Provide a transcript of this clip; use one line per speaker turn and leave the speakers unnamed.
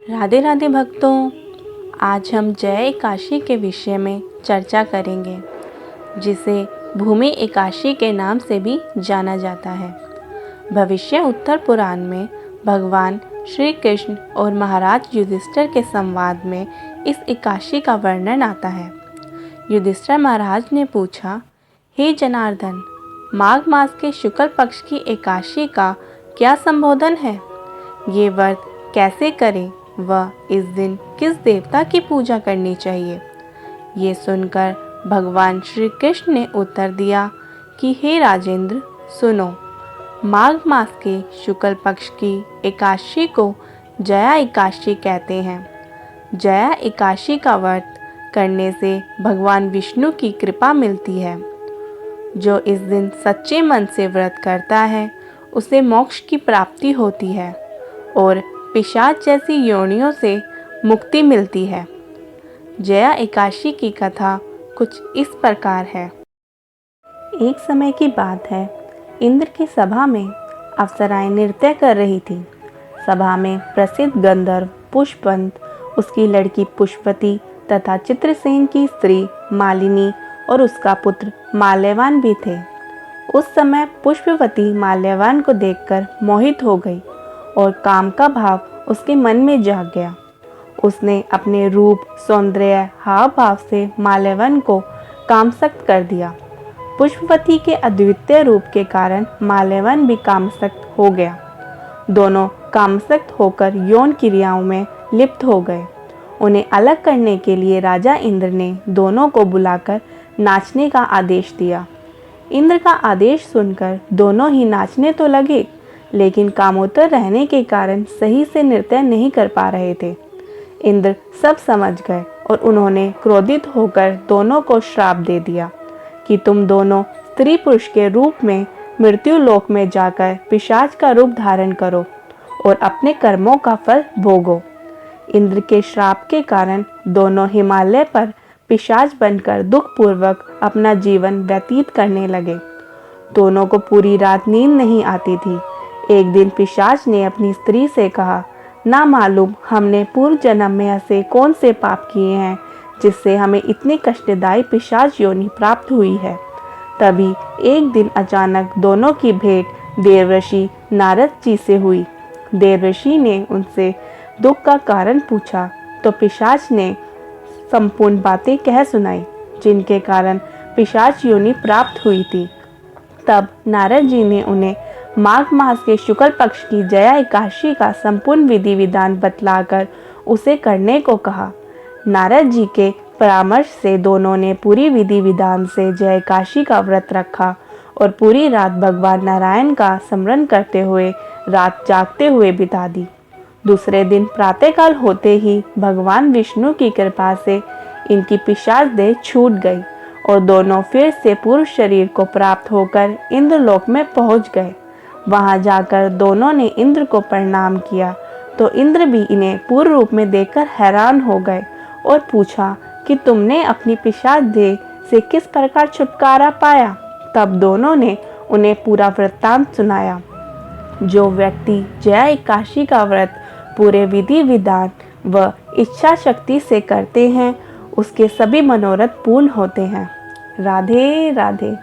राधे राधे भक्तों, आज हम जय एकादशी के विषय में चर्चा करेंगे, जिसे भूमि एकादशी के नाम से भी जाना जाता है। भविष्य उत्तर पुराण में भगवान श्री कृष्ण और महाराज युधिष्ठिर के संवाद में इस एकादशी का वर्णन आता है। युधिष्ठिर महाराज ने पूछा, हे जनार्दन, माघ मास के शुक्ल पक्ष की एकादशी का क्या संबोधन है? ये व्रत कैसे करें व इस दिन किस देवता की पूजा करनी चाहिए? ये सुनकर भगवान श्री कृष्ण ने उत्तर दिया कि हे राजेंद्र, सुनो, माघ मास के शुक्ल पक्ष की एकादशी को जया एकादशी कहते हैं। जया एकादशी का व्रत करने से भगवान विष्णु की कृपा मिलती है। जो इस दिन सच्चे मन से व्रत करता है उसे मोक्ष की प्राप्ति होती है और पिशाच जैसी योनियों से मुक्ति मिलती है। जया एकादशी की कथा कुछ इस प्रकार है। एक समय की बात है, इंद्र की सभा में अप्सराएं नृत्य कर रही थी। सभा में प्रसिद्ध गंधर्व पुष्पवंत, उसकी लड़की पुष्पवती तथा चित्रसेन की स्त्री मालिनी और उसका पुत्र माल्यवान भी थे। उस समय पुष्पवती माल्यवान को देखकर मोहित हो गई और काम का भाव उसके मन में जाग गया। उसने अपने रूप, सौंदर्य, हाव भाव से माल्यवान को कामसक्त कर दिया। पुष्पवती के अद्वितीय रूप के कारण माल्यवान भी कामसक्त हो गया। दोनों कामसक्त होकर यौन क्रियाओं में लिप्त हो गए। उन्हें अलग करने के लिए राजा इंद्र ने दोनों को बुलाकर नाचने का आदेश दिया। इंद्र का आदेश सुनकर दोनों ही नाचने तो लगे, लेकिन कामोत्तर रहने के कारण सही से नृत्य नहीं कर पा रहे थे। इंद्र सब समझ गए और उन्होंने क्रोधित होकर दोनों को श्राप दे दिया कि तुम दोनों स्त्री पुरुष के रूप में मृत्यु लोक में जाकर पिशाच का रूप धारण करो और अपने कर्मों का फल भोगो। इंद्र के श्राप के कारण दोनों हिमालय पर पिशाच बनकर दुखपूर्वक अपना जीवन व्यतीत करने लगे। दोनों को पूरी रात नींद नहीं आती थी। एक दिन पिशाच ने अपनी स्त्री से कहा, ना मालूम हमने पूर्व जन्म में ऐसे कौन से पाप किए हैं जिससे हमें इतनी कष्टदायी पिशाच योनि प्राप्त हुई है। तभी एक दिन अचानक दोनों की भेंट देवर्षि नारद जी से हुई। देवर्षि ने उनसे दुख का कारण पूछा तो पिशाच ने संपूर्ण बातें कह सुनाई, जिनके कारण पिशाच योनि प्राप्त हुई थी। तब नारद जी ने उन्हें माघ मास के शुक्ल पक्ष की जया एकादशी का संपूर्ण विधि विधान बतलाकर उसे करने को कहा। नारद जी के परामर्श से दोनों ने पूरी विधि विधान से जया एकादशी का व्रत रखा और पूरी रात भगवान नारायण का स्मरण करते हुए रात जागते हुए बिता दी। दूसरे दिन प्रातःकाल होते ही भगवान विष्णु की कृपा से इनकी पिशाच देह छूट गई और दोनों फिर से पूर्व शरीर को प्राप्त होकर इंद्रलोक में पहुंच गए। वहां जाकर दोनों ने इंद्र को प्रणाम किया तो इंद्र भी इन्हें पूर्व रूप में देखकर हैरान हो गए और पूछा कि तुमने अपनी पिशाच देह से किस प्रकार छुटकारा पाया। तब दोनों ने उन्हें पूरा वृत्तांत सुनाया। जो व्यक्ति जया एकादशी का व्रत पूरे विधि विधान व इच्छा शक्ति से करते हैं उसके सभी मनोरथ पूर्ण होते हैं। राधे राधे।